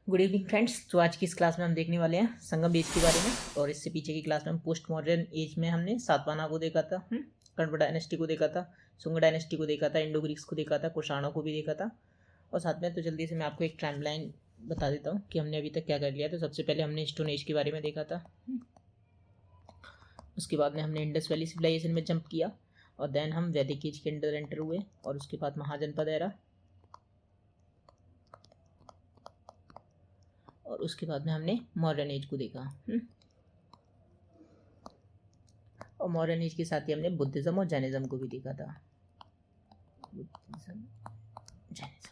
Good evening friends. तो आज की इस क्लास में हम देखने वाले हैं संगम एज के बारे में। और इससे पीछे की क्लास में हम पोस्ट मॉडर्न एज में हमने सातवाहना को देखा था, कण्व डायनेस्टी को देखा था, शुंग डायनेस्टी को देखा था, इंडो ग्रीक्स को देखा था, कुषाणों को भी देखा था। और साथ में तो जल्दी से मैं आपको एक टाइमलाइन बता देता हूँ कि हमने अभी तक क्या कर लिया। तो सबसे पहले हमने स्टोन एज के बारे में देखा था, उसके बाद में हमने इंडस वैली सिविलाइजेशन में जंप किया और देन हम वैदिक एज के अंदर एंटर हुए और उसके बाद महाजनपद एरा और उसके बाद में हमने मॉडर्न एज को देखा। और मॉडर्न एज के साथ ही हमने बुद्धिज्म और जैनिज्म को भी देखा था। बुद्धिज्म, जैनिज्म,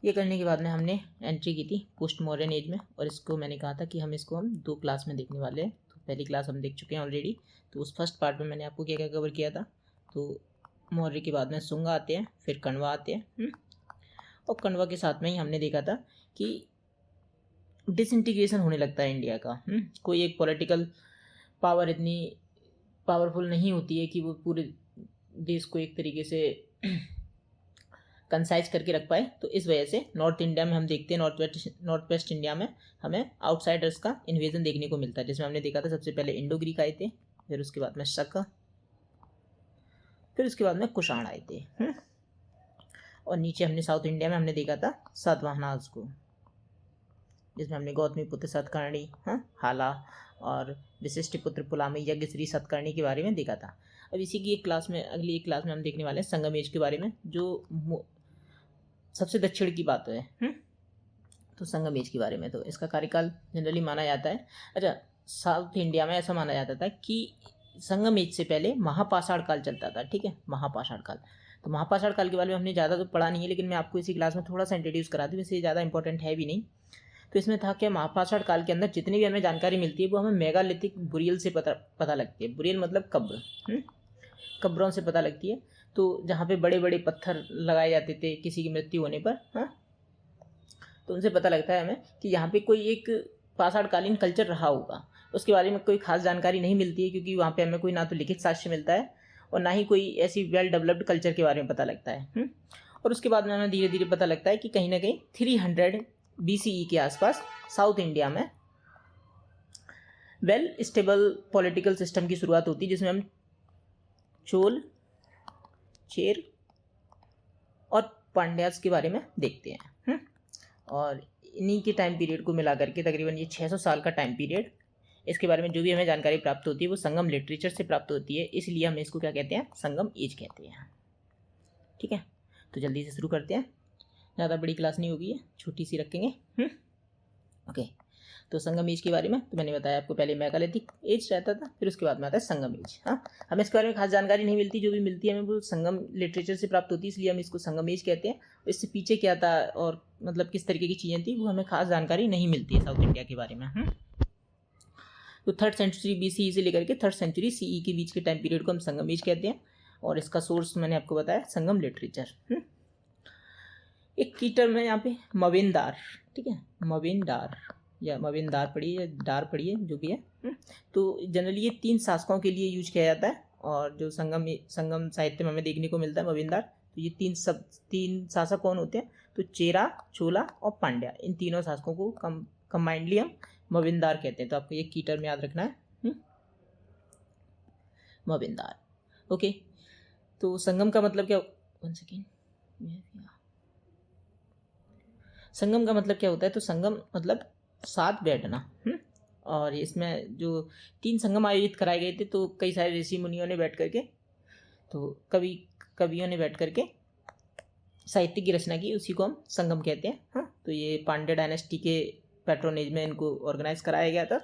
ये करने के बाद में हमने एंट्री की थी पोस्ट मॉडर्न एज में। और इसको मैंने कहा था कि हम दो क्लास में देखने वाले हैं। तो पहली क्लास हम देख चुके हैं ऑलरेडी। तो उस फर्स्ट पार्ट में मैंने आपको क्या क्या कवर किया था। तो मौर्य के बाद में शुंग आते हैं, फिर कण्वा आते हैं। और कण्वा के साथ में ही हमने देखा था कि डिसइंटीग्रेशन होने लगता है इंडिया का। कोई एक पॉलिटिकल पावर इतनी पावरफुल नहीं होती है कि वो पूरे देश को एक तरीके से कंसाइज करके रख पाए। तो इस वजह से नॉर्थ इंडिया में हम देखते हैं, नॉर्थ वेस्ट इंडिया में हमें आउटसाइडर्स का इन्वेजन देखने को मिलता है, जिसमें हमने देखा था सबसे पहले इंडो ग्रीक आए थे, फिर उसके बाद में शक, फिर उसके बाद में कुषाण आए थे। और नीचे हमने साउथ इंडिया में हमने देखा था सातवाहनास को, जिसमें हमने गौतमी पुत्र सतकर्णी, हाला और विशिष्ट पुत्र पुलामी यज्ञश्री सतकर्णी के बारे में देखा था। अब इसी की अगली एक क्लास में हम देखने वाले हैं संगम एज के बारे में, जो सबसे दक्षिण की बात है। तो संगम एज के बारे में तो इसका कार्यकाल जनरली माना जाता है। अच्छा, साउथ इंडिया में ऐसा माना जाता था कि संगम एज से पहले महापाषाण काल चलता था। ठीक है, महापाषाण काल। तो महापाषाण काल के बारे में हमने ज़्यादा तो पढ़ा नहीं है, लेकिन मैं आपको इसी क्लास में थोड़ा सा इंट्रोड्यूस करा दूँ, वैसे ज़्यादा इंपॉर्टेंट है भी नहीं। तो इसमें था कि महापाषाण काल के अंदर जितनी भी हमें जानकारी मिलती है वो हमें मेगालिथिक बुरियल से पता लगती है। बुरियल मतलब कब्र, कब्रों से पता लगती है। तो जहाँ पे बड़े बड़े पत्थर लगाए जाते थे किसी की मृत्यु होने पर, तो उनसे पता लगता है हमें कि यहाँ पे कोई एक पाषाणकालीन कल्चर रहा होगा। उसके बारे में कोई खास जानकारी नहीं मिलती है, क्योंकि वहाँ पे हमें कोई ना तो लिखित साक्ष्य मिलता है और ना ही कोई ऐसी वेल डेवलप्ड कल्चर के बारे में पता लगता है। और उसके बाद में हमें धीरे धीरे पता लगता है कि कहीं ना कहीं 300 BCE के आसपास साउथ इंडिया में वेल स्टेबल पॉलिटिकल सिस्टम की शुरुआत होती है, जिसमें हम चोल, चेर और पांड्यास के बारे में देखते हैं। और इन्हीं के टाइम पीरियड को मिला करके तकरीबन ये 600 साल का टाइम पीरियड, इसके बारे में जो भी हमें जानकारी प्राप्त होती है वो संगम लिटरेचर से प्राप्त होती है। इसलिए हम इसको क्या कहते हैं, संगम एज कहते हैं। ठीक है, तो जल्दी से शुरू करते हैं। ज़्यादा बड़ी क्लास नहीं होगी, छोटी सी रखेंगे। ओके, तो संगम एज के बारे में तो मैंने बताया आपको, पहले मेगालिथिक एज रहता था, फिर उसके बाद में आता है संगम एज। हमें इसके बारे में खास जानकारी नहीं मिलती, जो भी मिलती है हमें वो संगम लिटरेचर से प्राप्त होती है, इसलिए हम इसको संगम एज कहते हैं। इससे पीछे क्या था और मतलब किस तरीके की चीज़ें थी वो हमें खास जानकारी नहीं मिलती है साउथ इंडिया के बारे में। तो 3rd सेंचुरी BCE से लेकर के 3rd सेंचुरी CE के बीच के टाइम पीरियड को हम संगम एज कहते हैं। और इसका सोर्स मैंने आपको बताया संगम लिटरेचर। एक की टर्म है यहाँ पे मवेंदार। ठीक है, मवेंदार या मवेंदार पढ़िए या डार पढ़िए, जो भी है। तो जनरली ये 3 शासकों के लिए यूज किया जाता है। और जो संगम साहित्य में हमें देखने को मिलता है मवेंदार, तो ये 3 शासक कौन होते हैं, तो चेरा, चोला और पांड्या, इन तीनों शासकों को कंबाइंडली हम मवेंदार कहते हैं। तो आपको ये की टर्म याद रखना है, मवेंदार। ओके, तो संगम का मतलब क्या, 1 सेकेंड, संगम का मतलब क्या होता है, तो संगम मतलब साथ बैठना। और इसमें जो 3 संगम आयोजित कराए गए थे, तो कई सारे ऋषि मुनियों ने बैठ करके, तो कवियों ने बैठ करके साहित्य की रचना की, उसी को हम संगम कहते हैं। तो ये पांड्या डायनेस्टी के पैट्रोनेज में इनको ऑर्गेनाइज कराया गया था।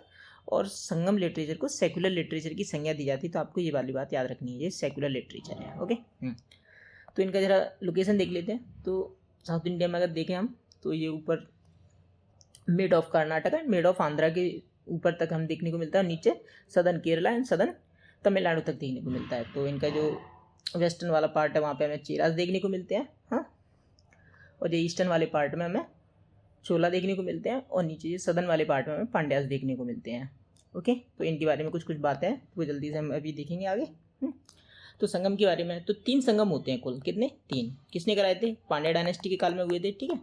और संगम लिटरेचर को सेक्युलर लिटरेचर की संज्ञा दी जाती है। तो आपको ये वाली बात याद रखनी है, ये सेक्युलर लिटरेचर है। ओके, तो इनका जरा लोकेशन देख लेते हैं। तो साउथ इंडिया में अगर देखें हम, तो ये ऊपर mid of Karnataka and mid of Andhra के ऊपर तक हम देखने को मिलता है, और नीचे southern Kerala and southern Tamil Nadu तक देखने को मिलता है। तो इनका जो वेस्टर्न वाला पार्ट है वहाँ पे हमें चेरास देखने को मिलते हैं, और जो ईस्टर्न वाले पार्ट में हमें चोला देखने को मिलते हैं, और नीचे ये सदर्न वाले पार्ट में हमें पांड्यास देखने को मिलते हैं। ओके, तो इनके बारे में कुछ बातें हैं, वो जल्दी से हम अभी देखेंगे आगे। तो संगम के बारे में, तो 3 संगम होते हैं कुल, कितने, 3। किसने कराए थे, पांड्या डायनेस्टी के काल में हुए थे। ठीक है,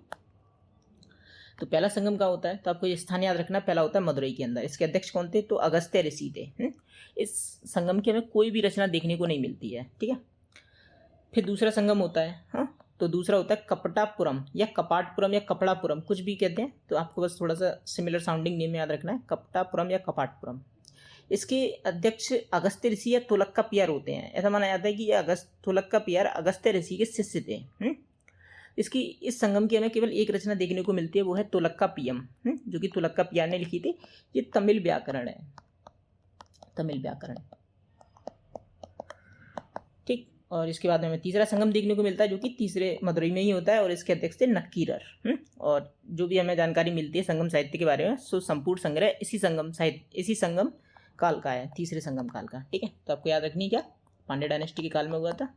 तो पहला संगम कहाँ होता है, तो आपको ये स्थान याद रखना, पहला होता है मदुरई के अंदर। इसके अध्यक्ष कौन थे, तो अगस्त्य ऋषि थे। इस संगम की हमें कोई भी रचना देखने को नहीं मिलती है, ठीक है। फिर दूसरा संगम होता है, हाँ, तो दूसरा होता है कपटापुरम या कपाटपुरम या कपड़ापुरम, कुछ भी कहते हैं, तो आपको बस थोड़ा सा सिमिलर साउंडिंग नेम याद रखना है, कपटापुरम या कपाटपुरम। इसके अध्यक्ष अगस्त्य ऋषि या तुलक्का पियार होते हैं। ऐसा माना जाता है कि ये तुलक्का पियार अगस्त्य ऋषि के शिष्य थे। इसकी इस संगम की हमें केवल एक रचना देखने को मिलती है, वो है तुलक्का पियम, जो कि तुलक्का पियार ने लिखी थी। ये तमिल व्याकरण है, तमिल व्याकरण, ठीक। और इसके बाद हमें तीसरा संगम देखने को मिलता है, जो कि तीसरे मदुरई में ही होता है, और इसके अध्यक्ष थे नक्कीरर। और जो भी हमें जानकारी मिलती है संगम साहित्य के बारे में, सो संपूर्ण संग्रह इसी संगम काल का है, तीसरे संगम काल का, ठीक है। तो आपको याद रखनी क्या, पांड्या डायनेस्टी के काल में हुआ था।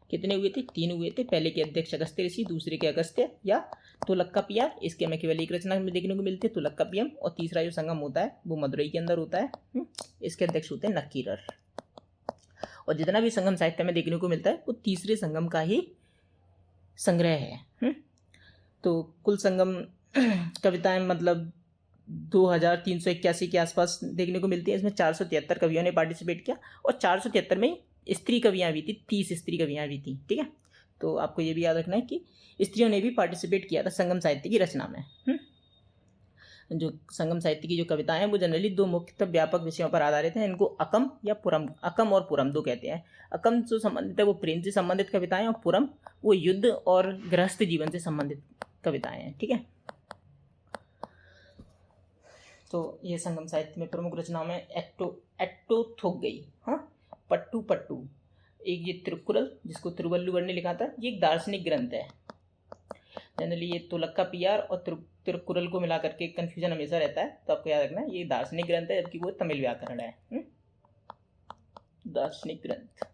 कितने हुए थे, 3 हुए थे। पहले के अध्यक्ष अगस्त्य ऋषि, दूसरे के अगस्त्य या तुलक्का पियार, इसके हमें केवल एक रचना में देखने को मिलती है, तुलक्का पियम। और तीसरा जो संगम होता है वो मदुरई के अंदर होता है। इसके अध्यक्ष होते हैं नक्कीरर। और जितना भी संगम साहित्य में देखने को मिलता है वो तीसरे संगम का ही संग्रह है। तो कुल संगम कविताएं मतलब 2381 के आसपास देखने को मिलती है। इसमें 473 कवियों ने पार्टिसिपेट किया, और 473 में स्त्री कवियाँ भी थी, 30 स्त्री कवियाँ भी थी, ठीक है। तो आपको ये भी याद रखना है कि स्त्रियों ने भी पार्टिसिपेट किया था संगम साहित्य की रचना में। जो संगम साहित्य की जो कविताएं हैं वो जनरली 2 मुख्य व्यापक विषयों पर आधारित हैं। इनको अकम या पुरम, अकम और पुरम 2 कहते हैं। अकम जो संबंधित है वो प्रेम से संबंधित कविताएं, और पुरम वो युद्ध और गृहस्थ जीवन से संबंधित कविताएं हैं, ठीक है। तो ये संगम साहित्य में प्रमुख रचनाओं में एट्टो थोक गई, हाँ, पट्टू पट्टू, एक ये तिरुकुरल जिसको तिरुवल्लुवर ने लिखा था, ये एक दार्शनिक ग्रंथ है। जनरली ये तुलक्का पियार और तिरुकुरल को मिला करके कन्फ्यूजन हमेशा रहता है, तो आपको याद रखना है ये दार्शनिक ग्रंथ है, जबकि वो तमिल व्याकरण है। दार्शनिक ग्रंथ।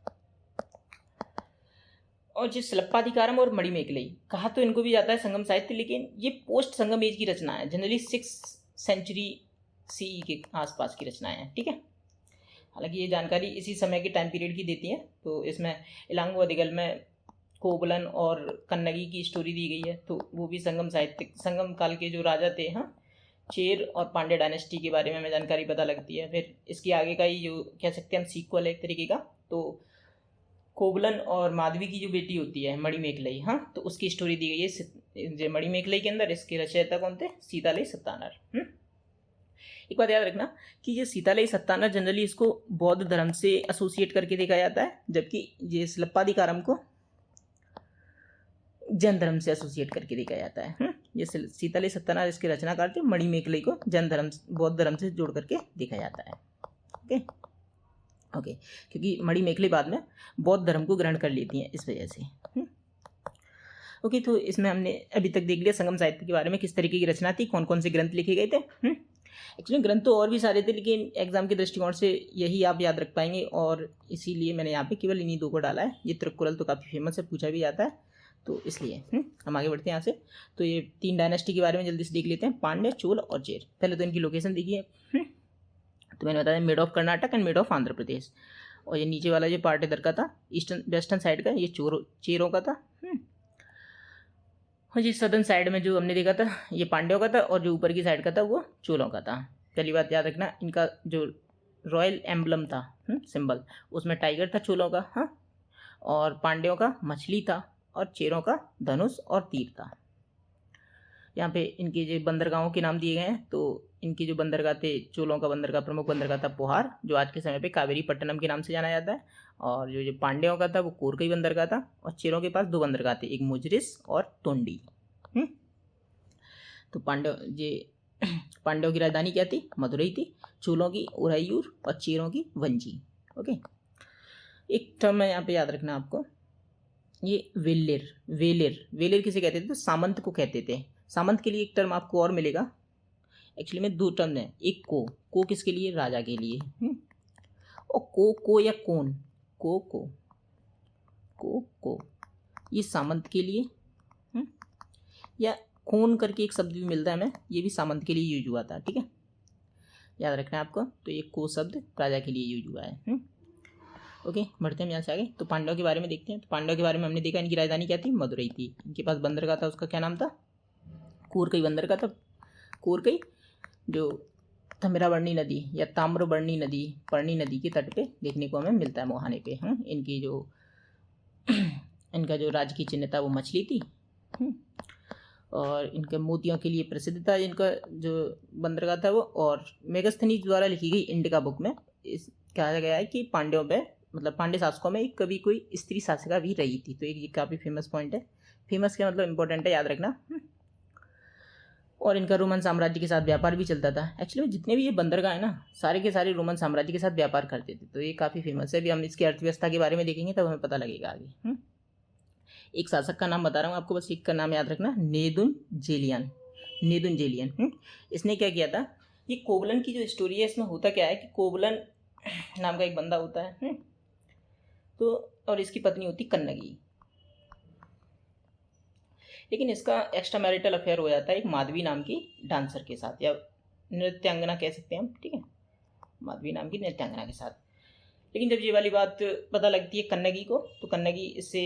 और जो शिल्पाधिकारम और मणिमेखलई, कहा तो इनको भी जाता है संगम साहित्य, लेकिन ये पोस्ट संगम एज की रचना है, जनरली 6th सेंचुरी CE के आसपास की रचनाएं हैं, ठीक है। हालांकि ये जानकारी इसी समय के टाइम पीरियड की देती है। तो इसमें इलांगो अधिगल में कोवलन और कन्नगी की स्टोरी दी गई है, तो वो भी संगम काल के जो राजा थे, हाँ, चेर और पांड्या डायनेस्टी के बारे में हमें जानकारी पता लगती है। फिर इसके आगे का ही जो कह सकते हैं हम सीक्वल है एक तरीके का, तो कोवलन और माधवी की जो बेटी होती है मणिमेखलई, हाँ, तो उसकी स्टोरी दी गई है मणिमेखलई के अंदर। इसके रचयिता कौन थे, सीतालई सत्तानर। एक बात याद रखना कि ये सीतालई सत्तानर जनरली इसको बौद्ध धर्म से एसोसिएट करके देखा जाता है, जबकि ये शिल्पाधिकारम को जैन धर्म से एसोसिएट करके देखा जाता है। ये सीतालई सत्तानर इसके रचनाकार थे, मणिमेखलई को जैन धर्म बौद्ध धर्म से जोड़ करके देखा जाता है। ओके, क्योंकि मणिमेखलई बाद में बौद्ध धर्म को ग्रहण कर लेती हैं, इस वजह से। ओके, तो इसमें हमने अभी तक देख लिया संगम साहित्य के बारे में, किस तरीके की रचना थी, कौन कौन से ग्रंथ लिखे गए थे। एक्चुअली ग्रंथ तो और भी सारे थे, लेकिन एग्जाम के दृष्टिकोण से यही आप याद रख पाएंगे, और इसीलिए मैंने यहाँ पे केवल इन्हीं 2 को डाला है। ये तिरुकुरल तो काफ़ी फेमस है, पूछा भी जाता है, तो इसलिए हम आगे बढ़ते हैं यहाँ से। तो ये 3 डायनेस्टी के बारे में जल्दी से देख लेते हैं, पांड्य, चोल और चेर। पहले तो इनकी लोकेशन देखिए। तो मैंने बताया mid of Karnataka and mid of Andhra Pradesh. और ये नीचे वाला जो पार्ट इधर का था वेस्टर्न साइड का, ये चेरों का था। और ये सदर्न साइड में जो हमने देखा था ये पांड्यों का था, और जो ऊपर की साइड का था वो चोलों का था। पहली बात याद रखना, इनका जो रॉयल एम्बलम था, सिंबल, उसमें टाइगर था चोलों का, हाँ, और पांड्यों का मछली था, और चेरों का धनुष और तीर था। यहाँ पे इनके जो बंदरगाहों के नाम दिए गए हैं, तो इनके जो बंदरगाह थे, चोलों का बंदरगाह, प्रमुख बंदरगाह था पोहार, जो आज के समय पे कावेरी पट्टनम के नाम से जाना जाता है। और जो पांड्यों का था वो कोरकई बंदरगाह था, और चेरों के पास 2 बंदरगाह थे, एक मुजरिस और तोंडी। तो पांड्यों की राजधानी क्या थी, मदुरई थी, चोलों की उरायूर, और चेरों की वंजी। ओके, एक टर्म है यहाँ पे याद रखना आपको, ये वेलेर किसे कहते थे, तो सामंत को कहते थे। सामंत के लिए एक टर्म आपको और मिलेगा, एक्चुअली में 2 टर्म है, एक को किसके लिए, राजा के लिए, और को या कौन, को ये सामंत के लिए, या खून करके एक शब्द भी मिलता है हमें, ये भी सामंत के लिए यूज हुआ था, ठीक है, याद रखना है आपको। तो ये को शब्द राजा के लिए यूज हुआ है। ओके, बढ़ते हैं यहाँ से आगे। तो पांड्यों के बारे में देखते हैं। तो पांड्यों के बारे में हमने देखा इनकी राजधानी क्या थी, मदुरई थी। इनके पास बंदरगाह था, उसका क्या नाम था, कोरकई बंदरगाह था। कोरकई जो ताम्रबरणी नदी या ताम्रबरणी नदी, पर्णी नदी के तट पे देखने को हमें मिलता है मोहाने पे। इनका जो राजकीय चिन्ह था वो मछली थी। और इनके मोतियों के लिए प्रसिद्ध था इनका जो बंदरगाह था वो। और मेगस्थनीज द्वारा लिखी गई इंडिका बुक में इस कहा गया है कि पांड्यों पे मतलब पांड्य शासकों में कभी कोई स्त्री शासिका भी रही थी। तो ये काफ़ी फेमस पॉइंट है। फेमस क्या मतलब इंपॉर्टेंट है, याद रखना। और इनका रोमन साम्राज्य के साथ व्यापार भी चलता था। एक्चुअली जितने भी ये बंदरगाह है ना, सारे के सारे रोमन साम्राज्य के साथ व्यापार करते थे। तो ये काफ़ी फेमस है। अभी हम इसकी अर्थव्यवस्था के बारे में देखेंगे तब हमें पता लगेगा आगे। एक शासक का नाम बता रहा हूँ आपको, बस एक का नाम याद रखना, नेदुन जेलियन। इसने क्या किया था, ये कोवलन की जो स्टोरी है इसमें होता क्या है कि कोवलन नाम का एक बंदा होता है तो, और इसकी पत्नी होती कन्नगी। लेकिन इसका एक्स्ट्रा मैरिटल अफेयर हो जाता है एक माधवी नाम की डांसर के साथ, या नृत्यांगना कह सकते हैं हम, ठीक है, माधवी नाम की नृत्यांगना के साथ। लेकिन जब ये वाली बात पता लगती है कन्नगी को, तो कन्नगी इससे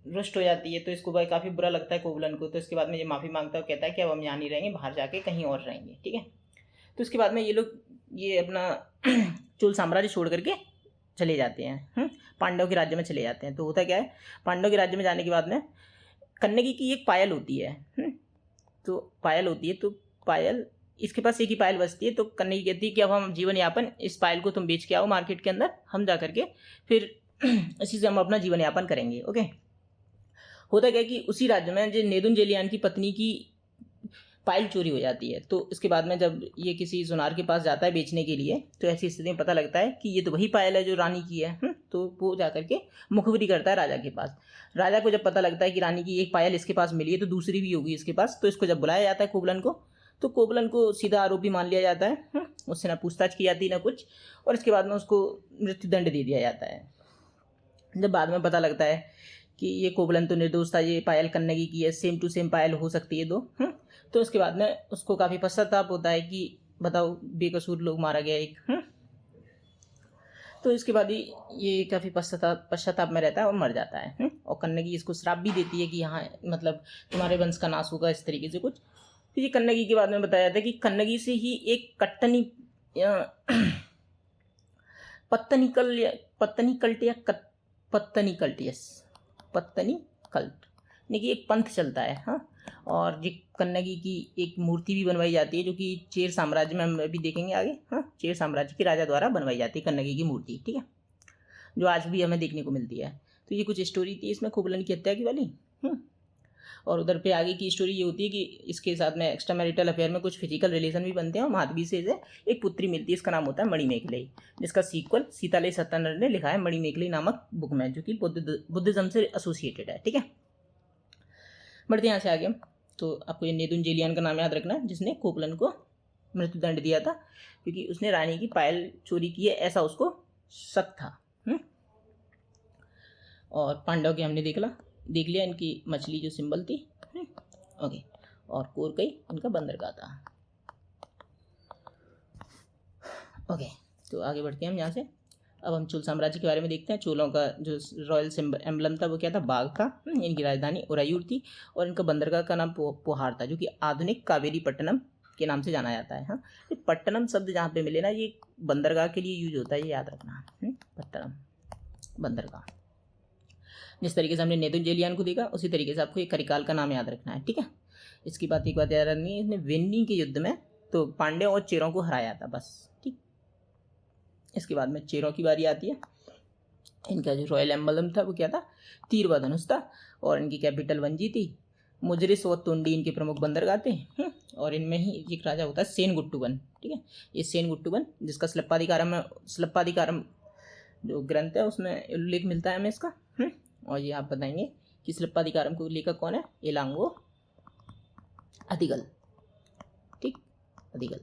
रुष्ट हो जाती है। तो इसको भाई काफ़ी बुरा लगता है कोवलन को। तो इसके बाद में ये माफ़ी मांगता है, कहता है कि अब हम यहाँ नहीं रहेंगे, बाहर जाके कहीं और रहेंगे, ठीक है। तो उसके बाद में ये लोग ये अपना चोल साम्राज्य छोड़ करके चले जाते हैं, पांडव के राज्य में चले जाते हैं। तो होता क्या है, पांडव के राज्य में जाने के बाद में कन्नगी की एक पायल होती है। तो पायल इसके पास एक ही पायल बचती है। तो कन्नगी कहती है कि अब हम जीवन यापन, इस पायल को तुम बेच के आओ मार्केट के अंदर, हम जा करके फिर इसी से हम अपना जीवन यापन करेंगे। ओके। होता क्या कि उसी राज्य में जो नेदुन जेलियान की पत्नी की पायल चोरी हो जाती है। तो इसके बाद में जब ये किसी सुनार के पास जाता है बेचने के लिए, तो ऐसी स्थिति में पता लगता है कि ये तो वही पायल है जो रानी की है। तो वो जा करके मुखबिरी करता है राजा के पास। राजा को जब पता लगता है कि रानी की एक पायल इसके पास मिली है तो दूसरी भी होगी इसके पास, तो इसको जब बुलाया जाता है कोवलन को, तो कोवलन को सीधा आरोपी मान लिया जाता है। उससे ना पूछताछ की जाती ना कुछ, और इसके बाद में उसको मृत्युदंड दे दिया जाता है। जब बाद में पता लगता है कि ये कोवलन तो निर्दोष था, ये पायल कन्नगी की है, सेम टू सेम पायल हो सकती है दो। तो उसके बाद में उसको काफ़ी पश्चाताप होता है कि बताओ बेकसूर लोग मारा गया एक। तो इसके बाद ही ये काफ़ी पश्चाताप में रहता है और मर जाता है। और कन्नगी इसको श्राप भी देती है कि हाँ मतलब तुम्हारे वंश का नाश होगा, इस तरीके से कुछ। फिर ये कन्नगी के बाद में बताया जाता है कि कन्नगी से ही एक पत्तनी कल्ट यानी कि एक पंथ चलता है। और ये कन्नगी की एक मूर्ति भी बनवाई जाती है जो कि चेर साम्राज्य में हम अभी देखेंगे आगे। चेर साम्राज्य के राजा द्वारा बनवाई जाती है कन्नगी की मूर्ति, ठीक है, जो आज भी हमें देखने को मिलती है। तो ये कुछ स्टोरी थी इसमें कोवलन की हत्या की वाली। और उधर पे आगे की स्टोरी ये होती है कि इसके साथ में एक्स्ट्रा मैरिटल अफेयर में कुछ फिजिकल रिलेशन भी बनते हैं। और माधवी से इसे एक पुत्री मिलती है, इसका नाम होता है मणिमेखलई, जिसका सीक्वल सीतालई सत्यानंद ने लिखा है मणिमेखलई नामक बुक में, जो कि बुद्धिज्म से एसोसिएटेड है, ठीक है। बढ़ते यहाँ से आगे। तो आपको ये नेदुन जेलियान का नाम याद रखना है, जिसने कोवलन को मृत्युदंड दिया था क्योंकि उसने रानी की पायल चोरी की है, ऐसा उसको शक था। और पांडव के हमने देख लिया इनकी मछली जो सिंबल थी। ओके। और कोरकई इनका बंदरगाह था। ओके, तो आगे बढ़ते हैं हम यहाँ से। अब हम चोल साम्राज्य के बारे में देखते हैं। चोलों का जो रॉयल एम्बलम था वो क्या था, बाघ था। इनकी राजधानी उरायूर थी और इनका बंदरगाह का नाम पोहार था, जो कि आधुनिक कावेरी पट्टनम के नाम से जाना जाता है। ये पट्टनम शब्द जहाँ पे मिले ना, ये बंदरगाह के लिए यूज होता है, ये याद रखना। पट्टनम बंदरगाह। जिस तरीके से हमने नेदुन जेलियान को देखा उसी तरीके से आपको ये करिकाल का नाम याद रखना है, ठीक है। इसकी बात एक बात याद रखनी है, इसने वेन्नी के युद्ध में तो पांड्यों और चेरों को हराया था, बस, ठीक। इसके बाद में चेरों की बारी आती है। इनका जो रॉयल एम्बलम था वो क्या था, तीर व धनुष था। और इनकी कैपिटल वंजी थी। मुजरिस और तुंडी इनके प्रमुख बंदरगाह थे। और इनमें ही एक राजा होता है सेनगुट्टुवन, ठीक है। ये सेनगुट्टुवन, जिसका स्लप्पाधिकारम जो ग्रंथ है उसमें उल्लेख मिलता है हमें इसका। और ये आप बताएंगे कि स्लप्पाधिकारम को लेखक कौन है, एलांगो अधिगल, ठीक, अधिगल।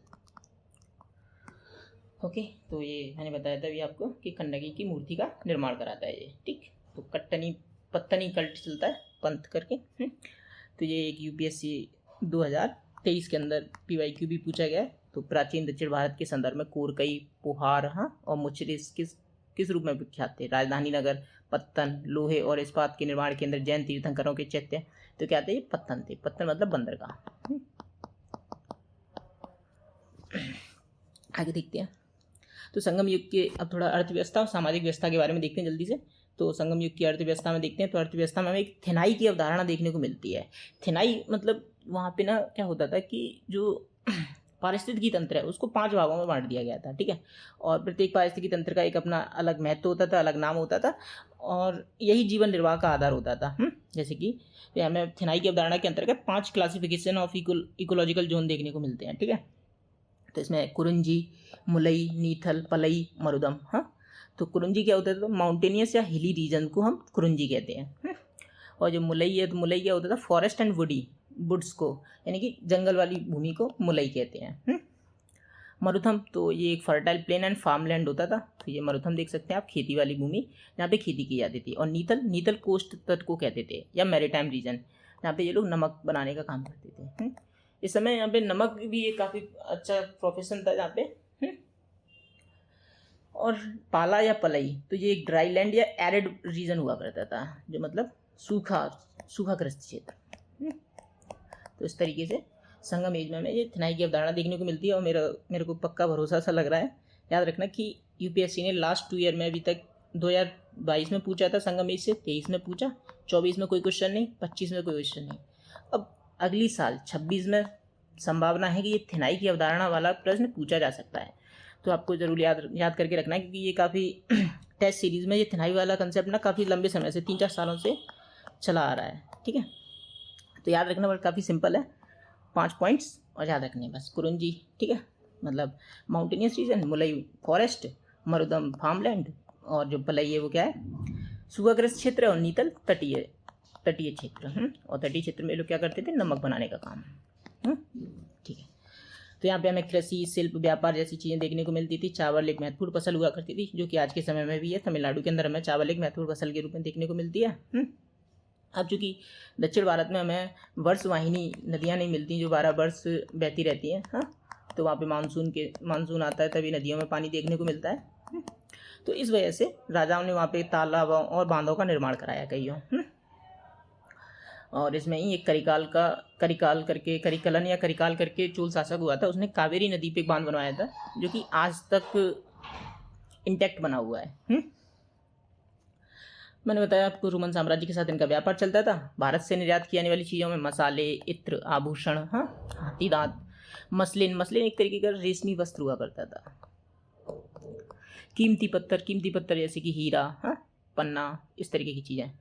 ओके, तो ये मैंने बताया था अभी आपको कि कन्नगी की मूर्ति का निर्माण कराता है ये, ठीक। तो पत्तनी कल्ट चलता है पंथ करके। तो ये एक यूपीएससी 2023 के अंदर PYQ भी पूछा गया है। तो प्राचीन दक्षिण भारत के संदर्भ में कोरकई, पोहार और मुचरिस किस रूप में विख्यात थे, राजधानी नगर, पत्तन, लोहे और इस्पात के निर्माण केंद्र, जैन तीर्थंकरों के चैत्य। तो क्या थे, ये पत्तन थे। पत्तन मतलब बंदरगाह। आगे देखते हैं। तो संगम युग के अब थोड़ा अर्थव्यवस्था और सामाजिक व्यवस्था के बारे में देखते हैं जल्दी से। तो संगम युग की अर्थव्यवस्था में देखते हैं, तो अर्थव्यवस्था में हमें एक थिनाई की अवधारणा देखने को मिलती है। थिनाई मतलब वहाँ पे ना क्या होता था कि जो पारिस्थितिकी तंत्र है उसको 5 भागों में बांट दिया गया था, ठीक है। और प्रत्येक पारिस्थितिकी तंत्र का एक अपना अलग महत्व होता था, अलग नाम होता था, और यही जीवन निर्वाह का आधार होता था। जैसे कि हमें थिनाई की अवधारणा के अंतर्गत 5 क्लासिफिकेशन ऑफ इकोलॉजिकल जोन देखने को मिलते हैं, ठीक है। तो इसमें कुरुंजी, मुलई, नीथल, पलई, मरुदम। हाँ, तो कुरुंजी क्या होता है, तो माउंटेनियस या हिली रीजन को हम कुरुंजी कहते हैं। और जो मुलई है, तो मुलई क्या होता था, फॉरेस्ट एंड वुड्स को, यानी कि जंगल वाली भूमि को मुलई कहते हैं। मरुथम, तो ये एक फर्टाइल प्लेन एंड फार्मलैंड होता था, तो ये मरुथम देख सकते हैं आप, खेती वाली भूमि जहाँ पे खेती की जाती थी। और नीथल कोस्ट तट को कहते थे, या मैरीटाइम रीजन, जहाँ पे ये लोग नमक बनाने का काम करते थे। इस समय यहाँ पे नमक भी एक काफ़ी अच्छा प्रोफेशन था यहाँ पे। और पाला या पलई, तो ये एक ड्राई लैंड या एरिड रीजन हुआ करता था, जो मतलब सूखाग्रस्त क्षेत्र। तो इस तरीके से संगम एज में हमें ये थिनाई की अवधारणा देखने को मिलती है। और मेरे को पक्का भरोसा सा लग रहा है। याद रखना कि यूपीएससी ने लास्ट 2 ईयर में अभी तक 2022 में पूछा था संगम एज से, 23 में पूछा, 24 में कोई क्वेश्चन नहीं, 25 में कोई क्वेश्चन नहीं। अब अगली साल 26 में संभावना है कि ये थिनाई की अवधारणा वाला प्रश्न पूछा जा सकता है। तो आपको जरूर याद करके रखना है, क्योंकि ये काफ़ी टेस्ट सीरीज़ में ये थिनाई वाला कंसेप्ट ना काफ़ी लंबे समय से 3-4 सालों से चला आ रहा है, ठीक है। तो याद रखना, बट काफ़ी सिंपल है, 5 पॉइंट्स और याद रखने बस। कुरुंजी, ठीक है, मतलब mountainous region, मुलई forest, Marudam farmland, और जो पलई है वो क्या है, सूखाग्रस्त क्षेत्र, और नीतल तटीय क्षेत्र। और तटीय क्षेत्र में लोग क्या करते थे, नमक बनाने का काम। ठीक है। तो यहाँ पे हमें कृषि, शिल्प, व्यापार जैसी चीज़ें देखने को मिलती थी। चावल एक महत्वपूर्ण फसल हुआ करती थी, जो कि आज के समय में भी है। तमिलनाडु के अंदर हमें चावल एक महत्वपूर्ण फसल के रूप में देखने को मिलती है। अब चूँकि दक्षिण भारत में हमें वर्षवाहिनी नदियाँ नहीं मिलती जो 12 वर्ष बहती रहती हैं, हाँ, तो वहाँ पे मानसून आता है तभी नदियों में पानी देखने को मिलता है। तो इस वजह से राजाओं ने वहाँ पे तालाबों और बांधों का निर्माण कराया कईयों। और इसमें ही एक करिकाल करके चोल शासक हुआ था, उसने कावेरी नदी पे एक बांध बनवाया था, जो कि आज तक इंटैक्ट बना हुआ है। मैंने बताया आपको रोमन साम्राज्य के साथ इनका व्यापार चलता था। भारत से निर्यात की जाने वाली चीज़ों में मसाले, इत्र, आभूषण, हाँ, हाथी दांत, मसलिन एक तरीके का रेशमी वस्त्र हुआ करता था। कीमती पत्थर जैसे कि हीरा, हाँ, पन्ना, इस तरीके की चीज़ें।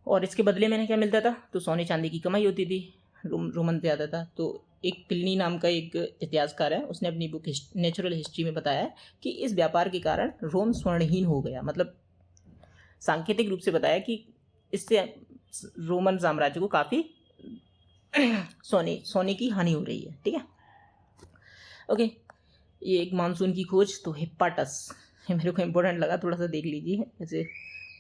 और इसके बदले में क्या मिलता था, तो सोने चांदी की कमाई होती थी। रोमन पे आता था। तो एक प्लिनी नाम का एक इतिहासकार है, उसने अपनी बुक नेचुरल हिस्ट्री में बताया है कि इस व्यापार के कारण रोम स्वर्णहीन हो गया। मतलब सांकेतिक रूप से बताया कि इससे रोमन साम्राज्य को काफ़ी सोने की हानि हो रही है, ठीक है। ओके, ये एक मानसून की खोज, तो हिप्पाटस, मेरे को इम्पोर्टेंट लगा, थोड़ा सा देख लीजिए, ऐसे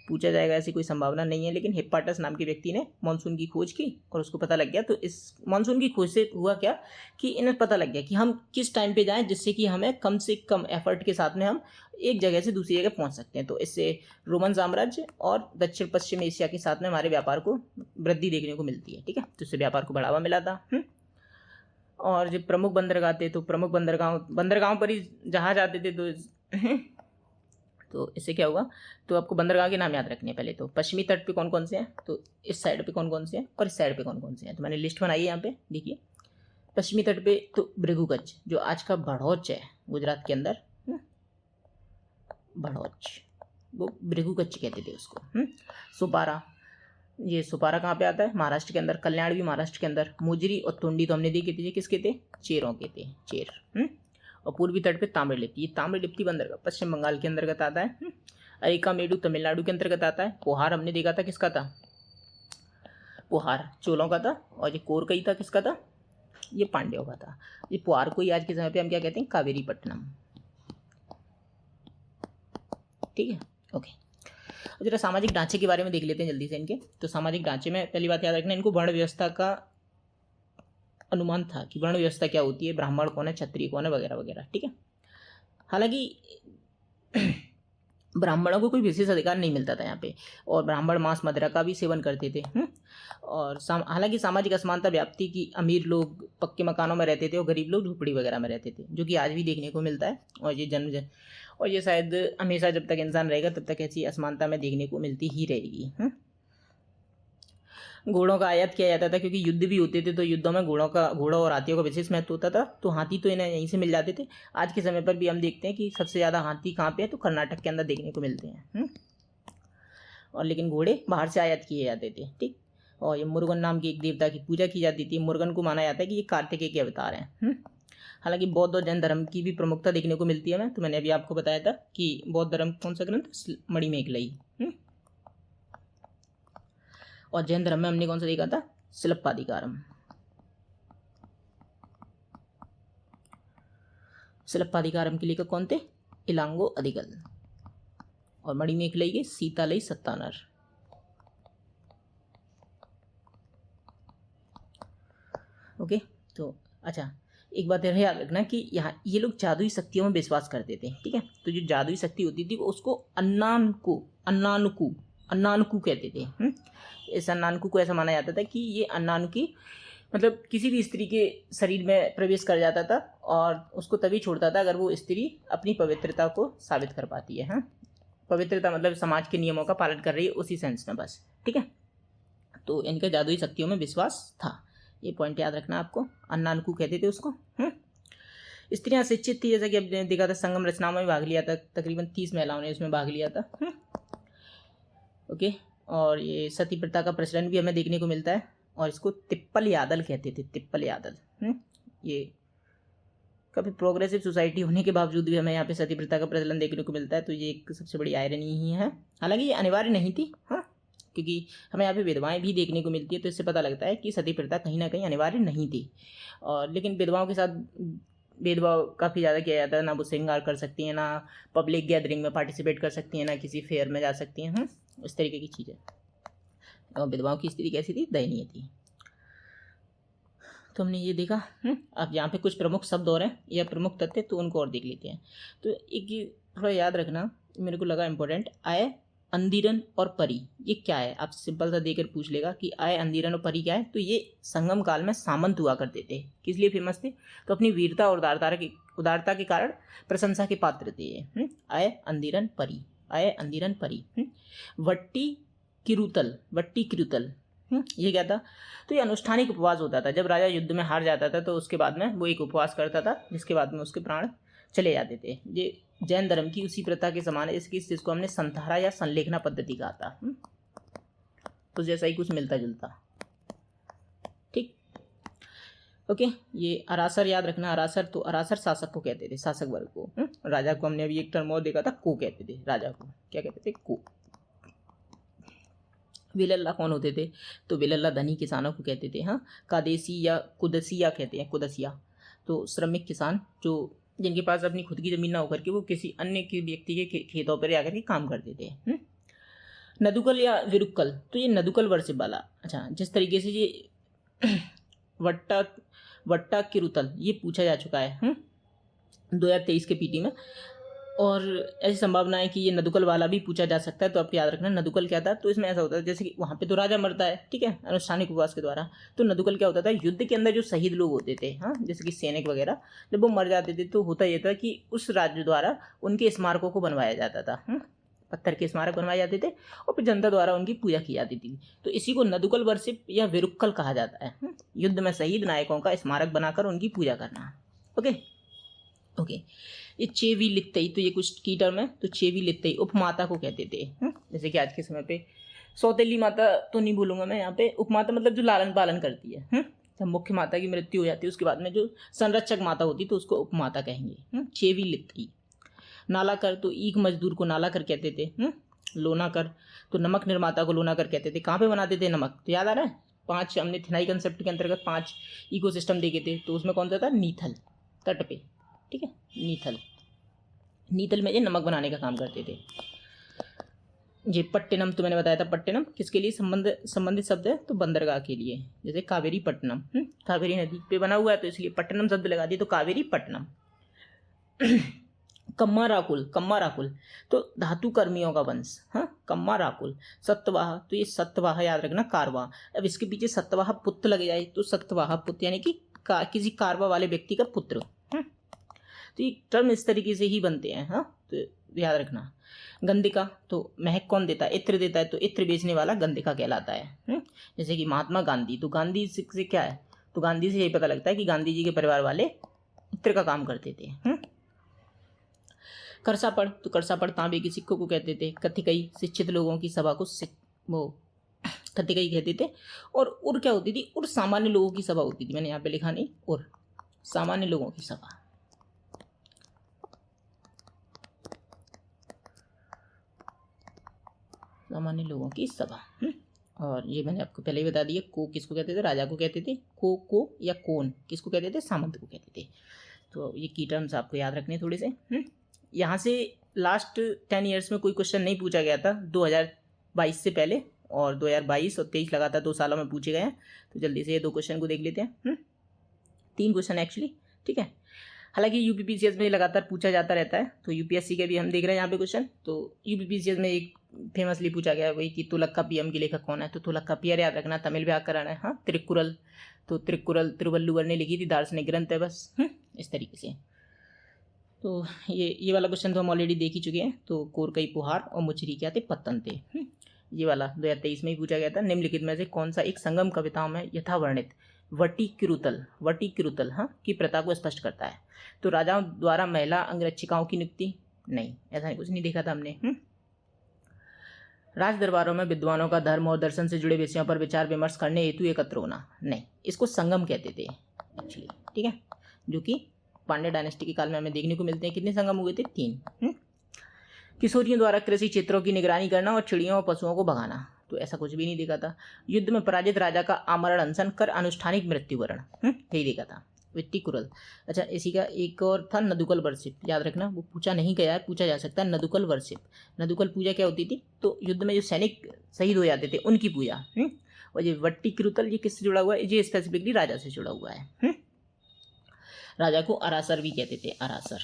पूछा जाएगा ऐसी कोई संभावना नहीं है, लेकिन हिप्पाटस नाम के व्यक्ति ने मानसून की खोज की और उसको पता लग गया। तो इस मानसून की खोज से हुआ क्या कि इन्हें पता लग गया कि हम किस टाइम पे जाएं जिससे कि हमें कम से कम एफर्ट के साथ में हम एक जगह से दूसरी जगह पहुंच सकते हैं। तो इससे रोमन साम्राज्य और दक्षिण पश्चिम एशिया के साथ में हमारे व्यापार को वृद्धि देखने को मिलती है, ठीक है। तो इससे व्यापार को बढ़ावा मिला था। और जब प्रमुख बंदरगाह थे, तो प्रमुख बंदरगाहों पर ही जहाज आते थे। तो इससे क्या हुआ, तो आपको बंदरगाह के नाम याद रखने हैं। पहले तो पश्चिमी तट पे कौन कौन से हैं, तो इस साइड पे कौन कौन से हैं और इस साइड पे कौन कौन से हैं। तो मैंने लिस्ट बनाई है यहाँ पे, देखिए। पश्चिमी तट पे तो भृगुकच्छ, जो आज का भड़ौच है गुजरात के अंदर, भड़ौच, वो भृगुकच्छ कहते थे उसको। सुपारा, ये सुपारा कहाँ पे आता है, महाराष्ट्र के अंदर, कल्याण भी महाराष्ट्र के अंदर। मुजरी और तुंडी तो हमने देखे थे, किसके थे, चेरों के थे, चेर। और पूर्वी तट पे ताम्रलिप्ति, ये ताम्रलिप्ति बंदरगाह पश्चिम बंगाल के अंतर्गत आता है। अरिकामेडु तमिलनाडु के अंतर्गत आता है। पोहार हमने देखा था, किसका था, पोहार चोलों का था। और ये कोरकई था, किसका था, ये पांड्यों का था। ये पोहार को ही आज के समय पे हम क्या कहते हैं, कावेरी पट्टनम, ठीक है। ओके, जरा सामाजिक ढांचे के बारे में देख लेते हैं जल्दी से इनके। तो सामाजिक ढांचे में पहली बात याद रखना, इनको वर्ण व्यवस्था का अनुमान था कि वर्ण व्यवस्था क्या होती है, ब्राह्मण कौन है, क्षत्रिय कौन है, वगैरह वगैरह, ठीक है। हालांकि ब्राह्मणों को कोई विशेष अधिकार नहीं मिलता था यहाँ पे, और ब्राह्मण मांस मदिरा का भी सेवन करते थे। और हालांकि सामाजिक असमानता व्याप्ति की, अमीर लोग पक्के मकानों में रहते थे और गरीब लोग झोपड़ी वगैरह में रहते थे, जो कि आज भी देखने को मिलता है। और ये शायद हमेशा जब तक इंसान रहेगा तब तक ऐसी असमानता में देखने को मिलती ही रहेगी। घोड़ों का आयात किया जाता था क्योंकि युद्ध भी होते थे, तो युद्धों में घोड़ों और हाथियों का विशेष महत्व होता था। तो हाथी तो इन्हें यहीं से मिल जाते थे। आज के समय पर भी हम देखते हैं कि सबसे ज़्यादा हाथी कहाँ पे है, तो कर्नाटक के अंदर देखने को मिलते हैं। और लेकिन घोड़े बाहर से आयात किए जाते थे। ठीक। और ये मुरुगन नाम की एक देवता की पूजा की जाती थी। मुरुगन को माना जाता है कि ये कार्तिकेय के अवतार हैं। हालांकि बौद्ध और जैन धर्म की भी प्रमुखता देखने को मिलती है। तो मैंने अभी आपको बताया था कि बौद्ध धर्म कौन सा ग्रंथ, मणिमेखलाई। और जैन धर्म में हमने कौन सा देखा था, शिलप्पाधिकारम। शिलप्पाधिकारम के लेखक कौन थे, इलांगो अधिगल। और मणिमेखलाई के सीतालई सत्तानर। ओके। तो अच्छा, एक बात याद रखना कि यहाँ ये लोग जादुई शक्तियों में विश्वास करते थे। ठीक है। तो जो जादुई शक्ति होती थी उसको अन्नानुकु कहते थे। इस अन्नानुकु को ऐसा माना जाता था कि ये अन्नानुकी मतलब किसी भी स्त्री के शरीर में प्रवेश कर जाता था और उसको तभी छोड़ता था अगर वो स्त्री अपनी पवित्रता को साबित कर पाती है। पवित्रता मतलब समाज के नियमों का पालन कर रही है, उसी सेंस में बस। ठीक है। तो इनका जादुई शक्तियों में विश्वास था। ये पॉइंट याद रखना आपको। अन्नानुकु कहते थे उसको। स्त्रियां शिक्षित थी, जैसा कि आपने देखा था संगम रचनाओं में भाग लिया था। तकरीबन 30 महिलाओं ने उसमें भाग लिया था। ओके। और ये सती प्रथा का प्रचलन भी हमें देखने को मिलता है, और इसको तिप्पल यादल कहते थे। तिप्पल यादल। ये काफ़ी प्रोग्रेसिव सोसाइटी होने के बावजूद भी हमें यहाँ पे सती प्रथा का प्रचलन देखने को मिलता है। तो ये एक सबसे बड़ी आयरनी ही है। हालांकि ये अनिवार्य नहीं थी, क्योंकि हमें यहाँ पे विधवाएं भी देखने को मिलती है। तो इससे पता लगता है कि सती प्रथा कहीं ना कहीं अनिवार्य नहीं थी। और लेकिन विधवाओं के साथ भेदभाव काफ़ी ज़्यादा किया जाता है। ना वो श्रृंगार कर सकती हैं, ना पब्लिक गैदरिंग में पार्टिसिपेट कर सकती हैं, ना किसी फेयर में जा सकती हैं। इस तरीके की चीज़ें। और विधवाओं की स्थिति कैसी थी, दयनीय थी। तो हमने ये देखा। अब यहाँ पे कुछ प्रमुख शब्द और हैं या प्रमुख तथ्य, तो उनको और देख लेते हैं। तो एक थोड़ा याद रखना, मेरे को लगा इम्पोर्टेंट, आय, अंदिरन और परी। ये क्या है, आप सिंपल सा देकर पूछ लेगा कि आय, अंदिरन और परी क्या है। तो ये संगम काल में सामंत हुआ करते थे। किस लिए फेमस थे, तो अपनी वीरता और उदारता के कारण प्रशंसा के पात्र थे। आय, अंदिरन, परी। आय, अंदिरन, परी। वट्टी किरुतल ये क्या था, तो ये अनुष्ठानिक उपवास होता था। जब राजा युद्ध में हार जाता था तो उसके बाद में वो एक उपवास करता था, जिसके बाद में उसके प्राण चले जाते थे। ये जैन धर्म की उसी प्रथा के समान है, जिसको हमने संथारा या संलेखना पद्धति कहा था। तो जैसा ही कुछ मिलता जुलता। ठीक। ओके। ये अरासर याद रखना। अरासर, तो अरासर शासक को कहते थे, शासक वर्ग को। राजा को हमने अभी एक टर्म और देखा था, को कहते थे। राजा को क्या कहते थे, को। विलल्ला कौन होते थे, तो विलल्ला धनी किसानों को कहते थे। कादेसी या कुदसिया कहते हैं, कुदसिया। तो श्रमिक किसान जो जिनके पास अपनी खुद की ज़मीन ना होकर के वो किसी अन्य के व्यक्ति के खेतों पर आकर के काम करते थे। नदुकल या विरुक्कल, तो ये नदुकल वर्षिप वाला। अच्छा, जिस तरीके से ये वट्टा किरुतल ये पूछा जा चुका है 2023 के पीटी में, और ऐसी संभावना है कि ये नदुकल वाला भी पूछा जा सकता है। तो आप याद रखना नदुकल क्या था। तो इसमें ऐसा होता है जैसे कि वहाँ पे तो राजा मरता है, ठीक है, अनुष्ठानिक उपवास के द्वारा। तो नदुकल क्या होता था, युद्ध के अंदर जो शहीद लोग होते थे, जैसे कि सैनिक वगैरह, जब वो मर जाते थे तो होता ये था कि उस राज्य द्वारा उनके स्मारकों को बनवाया जाता था। पत्थर के स्मारक बनवाए जाते थे और फिर जनता द्वारा उनकी पूजा की जाती थी। तो इसी को नदुकल वर्षिप या विरुक्कल कहा जाता है। युद्ध में शहीद नायकों का स्मारक बनाकर उनकी पूजा करना। ओके। ये चेवी लित्तई, तो ये कुछ की टर्म है। तो चेवी लित्तई उपमाता को कहते थे। जैसे कि आज के समय पे सौतेली माता तो नहीं बोलूँगा मैं यहाँ पे। उपमाता मतलब जो लालन पालन करती है। जब मुख्य माता की मृत्यु हो जाती है उसके बाद में जो संरक्षक माता होती है तो उसको उपमाता कहेंगे। चेवी लित्तई। नालाकर, तो ईख मजदूर को नालाकर कहते थे। लोनाकर, तो नमक निर्माता को लोनाकर कहते थे। कहाँ पे बनाते थे नमक, तो याद आ रहा है 5 हमने थिनाई कंसेप्ट के अंतर्गत 5 इकोसिस्टम देखे थे। तो उसमें कौन सा था, नीथल, तट पे। ठीक है, नीथल में ये नमक बनाने का काम करते थे। ये पट्टिनम, तो मैंने बताया था पट्टिनम किसके लिए संबंधित शब्द है, तो बंदरगाह के लिए। जैसे कावेरी पट्टनम, कावेरी नदी पे बना हुआ है तो इसलिए पट्टनम शब्द लगा दिए, तो कावेरी पट्टनम। कम्माराकुल, कम्माराकुल तो धातु कर्मियों का वंश। हाँ, कम्माराकुल। सत्यवाह, तो ये सत्यवाह याद रखना, कारवाह। अब इसके पीछे सत्यवाह पुत्र लग जाए तो सत्यवाह पुत्र यानी कि किसी कारवा वाले व्यक्ति का पुत्र। तो ये टर्म इस तरीके से ही बनते हैं। हाँ, तो याद रखना। गंधिका, तो महक कौन देता है? इत्र देता है, तो इत्र बेचने वाला गंधिका कहलाता है। जैसे कि महात्मा गांधी, तो गांधी से क्या है? तो गांधी से यही पता लगता है कि गांधी जी के परिवार वाले इत्र का काम करते थे। करसापड़, तो करसापड़ तांबे के सिक्कों को कहते थे। कथिकई, शिक्षित लोगों की सभा को वो कथिकई कहते थे। और उर क्या होती थी? उर सामान्य लोगों की सभा होती थी। मैंने यहाँ पे लिखा नहीं, उर सामान्य लोगों की सभा। सामान्य लोगों की सभा। और ये मैंने आपको पहले ही बता दिया। को किसको कहते थे? राजा को कहते थे। को या कौन किसको कहते थे? सामंत को कहते थे। तो ये की टर्म्स आपको याद रखने थोड़े से। यहाँ से लास्ट 10 ईयर्स में कोई क्वेश्चन नहीं पूछा गया था 2022 से पहले, और 2022 और 23 लगातार 2 सालों में पूछे गए हैं। तो जल्दी से ये 2 क्वेश्चन को देख लेते हैं। 3 क्वेश्चन एक्चुअली, ठीक है। हालांकि यूपीपीसीएस में लगातार पूछा जाता रहता है, तो यूपीएससी के भी हम देख रहे हैं यहाँ पे क्वेश्चन। तो यूपीपीसीएस में एक फेमसली पूछा गया वही कि तुलक का पीएम की लेखक कौन है? तो तुलक का पीयर याद रखना, तमिल व्याकरण है। हाँ, त्रिकुरल, तो त्रिकुरल तिरुवल्लुवर ने लिखी थी, दार्शनिक ग्रंथ है बस। इस तरीके से। तो ये वाला क्वेश्चन तो हम ऑलरेडी देख ही चुके हैं। तो कोरकई पुहार और मुचरी क्या थे? पत्तन थे। ये वाला 2023 में ही पूछा गया था। निम्नलिखित में से कौन सा एक संगम कविताओं में यथावर्णित वटीकिरुतल हाँ की प्रथा को स्पष्ट करता है? तो राजाओं द्वारा महिला अंगरक्षिकाओं की नियुक्ति, नहीं, ऐसा कुछ नहीं देखा था हमने। राज दरबारों में विद्वानों का धर्म और दर्शन से जुड़े विषयों पर विचार विमर्श करने हेतु एकत्र होना, नहीं, इसको संगम कहते थे एक्चुअली, ठीक है। जो कि पांड्या डायनेस्टी के काल में हमें देखने को मिलते हैं। कितने संगम हुए थे? 3। किशोरियों द्वारा कृषि क्षेत्रों की निगरानी करना और चिड़ियों और पशुओं को भगाना, तो ऐसा कुछ भी नहीं देखा था। युद्ध में पराजित राजा का आमरण अनशन कर अनुष्ठानिक मृत्युवरण, यही देखा था। विट्टिकुरल, अच्छा, इसी का एक और था नदुकल वर्शिप, याद रखना, वो पूछा नहीं गया है, पूछा जा सकता है। नदुकल वर्शिप, नदुकल पूजा क्या होती थी? तो युद्ध में जो सैनिक शहीद हो जाते थे उनकी पूजा। और ये वट्टिकिरुतल ये किससे जुड़ा हुआ है? ये स्पेसिफिकली राजा से जुड़ा हुआ है। राजा को अरासर भी कहते थे, अरासर।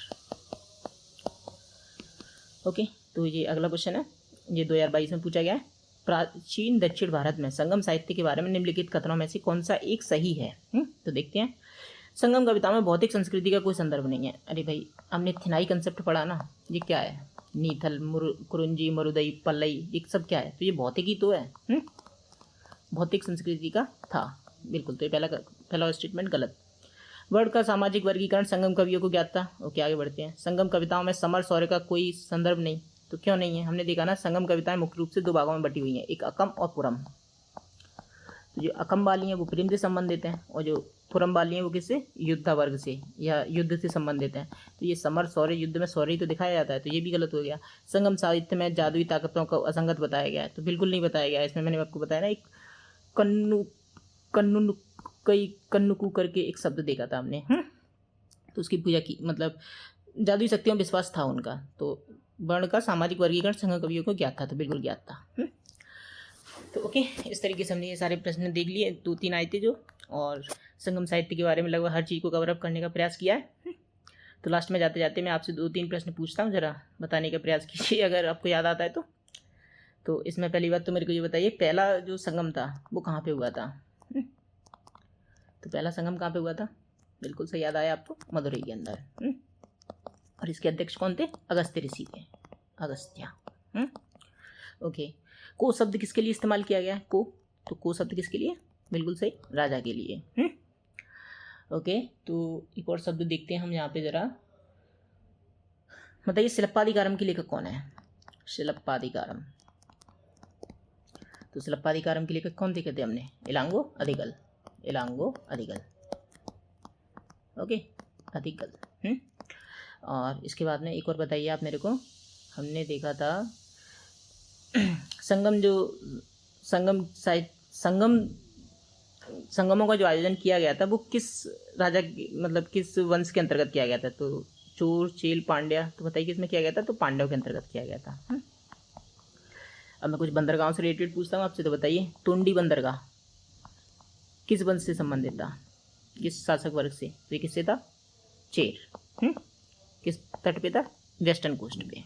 ओके, तो ये अगला क्वेश्चन है, ये 2022 में पूछा गया है। प्राचीन दक्षिण भारत में संगम साहित्य के बारे में निम्नलिखित कथनों में से कौन सा एक सही है? तो देखते हैं। संगम कविता में भौतिक संस्कृति का कोई संदर्भ नहीं है। अरे भाई, हमने थिनाई कंसेप्ट पढ़ा ना, ये क्या है? नीथल, कुरुंजी, मरुदई, पल्लई, ये सब क्या है? तो ये भौतिक ही तो है। भौतिक संस्कृति का था, बिल्कुल। तो ये पहला स्टेटमेंट गलत। वर्ण का सामाजिक वर्गीकरण संगम कवियों को ज्ञात था। ओके, आगे बढ़ते हैं। संगम कविताओं में समर शौर्य का कोई संदर्भ नहीं, तो क्यों नहीं है? हमने देखा ना, संगम कविताएं मुख्य रूप से 2 भागों में बटी हुई हैं, एक अकम और पुरम। तो जो अकम वाली हैं वो प्रेम से संबंधित हैं, और जो पुरम वाली हैं वो किससे? युद्धा वर्ग से या युद्ध से संबंधित हैं। तो ये समर शौर्य, युद्ध में शौर्य तो दिखाया जाता है, तो ये भी गलत हो गया। संगम साहित्य में जादुई ताकतों को असंगत बताया गया है, तो बिल्कुल नहीं बताया गया है। इसमें मैंने आपको बताया ना, एक कन्नुकू करके एक शब्द देखा था हमने, तो उसकी पूजा की, मतलब जादुई शक्तियों में विश्वास था उनका। तो वर्ण का सामाजिक वर्गीकरण संगम कवियों को ज्ञात था, तो बिल्कुल ज्ञात था। तो ओके, इस तरीके से हमने ये सारे प्रश्न देख लिए, 2-3 आए थे जो, और संगम साहित्य के बारे में लगभग हर चीज़ को कवर अप करने का प्रयास किया है। तो लास्ट में जाते जाते मैं आपसे 2-3 प्रश्न पूछता हूँ, जरा बताने का प्रयास कीजिए अगर आपको याद आता है तो। तो इसमें पहली बात तो मेरे को ये बताइए, पहला जो संगम था वो कहाँ पे हुआ था? तो पहला संगम कहाँ पे हुआ था? बिल्कुल सही याद आया आपको, मदुरई के अंदर। और इसके अध्यक्ष कौन थे? अगस्त्य ऋषि थे, अगस्त्य। ओके, को शब्द किसके लिए इस्तेमाल किया गया है? तो को शब्द किसके लिए? बिल्कुल सही, राजा के लिए। ओके, तो एक और शब्द देखते हैं हम यहाँ पे जरा। बताइए, शिल्पाधिकारम के लेखक कौन है? शिल्पाधिकारम, तो शिल्पाधिकारम के लेखक कौन थे कहते हमने? इलांगो अधिकल, इलांगो अधिकल। ओके, अधिकल। और इसके बाद में एक और बताइए आप मेरे को, हमने देखा था संगम, जो संगमों का जो आयोजन किया गया था वो किस राजा मतलब किस वंश के अंतर्गत किया गया था? तो चोर, चेल, पांड्या, तो बताइए किसमें किया गया था? तो पांड्यों के अंतर्गत किया गया था। अब मैं कुछ बंदरगाहों से रिलेटेड पूछता हूँ आपसे, तो बताइए, टोंडी बंदरगाह किस वंश से संबंधित था? किस शासक वर्ग से? तो ये किससे था? चेर। किस तट पे था? वेस्टर्न कोस्ट पे।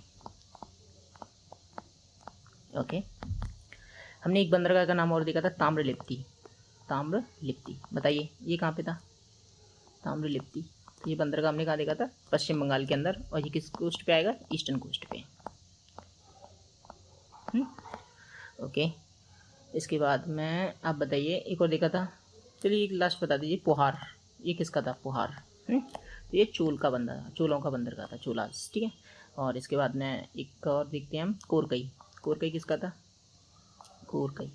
ओके, हमने एक बंदरगाह का नाम और देखा था, ताम्रलिप्ति। ताम्रलिप्ति, बताइए ये कहाँ पे था? ताम्रलिप्ति, ये बंदरगाह हमने कहाँ देखा था? पश्चिम बंगाल के अंदर। और ये किस कोस्ट पे आएगा? ईस्टर्न कोस्ट पे। ओके, इसके बाद में आप बताइए, एक और देखा था, चलिए एक लास्ट बता दीजिए, पोहार, ये किसका था? पोहार। तो ये चोलों का बंदरगाह था, चोलास, ठीक है। और इसके बाद में एक और देखते हैं हम, कोरकई। कोरकई किसका था? कोरकई,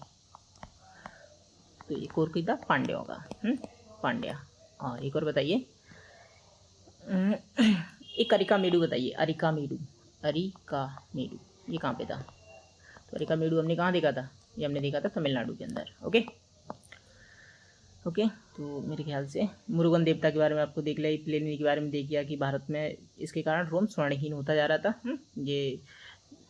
तो ये कोरकई था पांड्यों का, पांड्या। और एक और बताइए, एक अरिकामेडु बताइए, अरिकामेडु, अरिकामेडु ये कहाँ पे था? तो अरिकामेडु हमने कहाँ देखा था? ये हमने देखा था तमिलनाडु के अंदर। ओके ओके, तो मेरे ख्याल से मुरुगन देवता के बारे में आपको देख लिया, प्लेनी के बारे में देख लिया कि भारत में इसके कारण रोम स्वर्णहीन होता जा रहा था। ये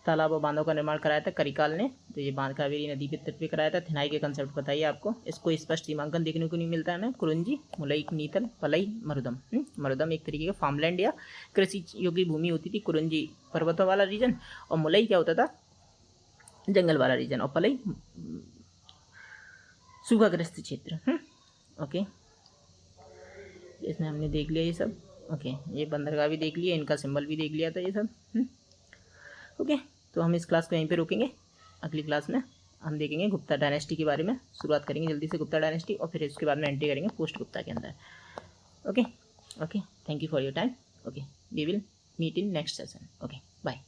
तालाब और बांधों का निर्माण कराया था करिकाल ने, तो ये बांध कावेरी नदी के तट पे कराया था। थिनाई के कंसेप्ट बताइए आपको, इसको स्पष्ट सीमांकन देखने को नहीं मिलता है हमें। कुरुंजी, मुलई, नीतल, पलई, मरुदम। मरुदम एक तरीके का फार्मलैंड या कृषि योग्य भूमि होती थी। कुरुंजी पर्वतों वाला रीजन, और मुलई क्या होता था? जंगल वाला रीजन, और पलई सूखाग्रस्त क्षेत्र। ओके, इसमें हमने देख लिया ये सब। ओके, ये बंदरगाह भी देख लिया, इनका सिंबल भी देख लिया था ये सब। ओके, तो हम इस क्लास को यहीं पे रोकेंगे। अगली क्लास में हम देखेंगे गुप्ता डायनेस्टी के बारे में, शुरुआत करेंगे जल्दी से गुप्ता डायनेस्टी, और फिर इसके बाद में एंट्री करेंगे पोस्ट गुप्ता के अंदर। Okay okay, thank you for your time. Okay, we will meet in next session. Okay, bye.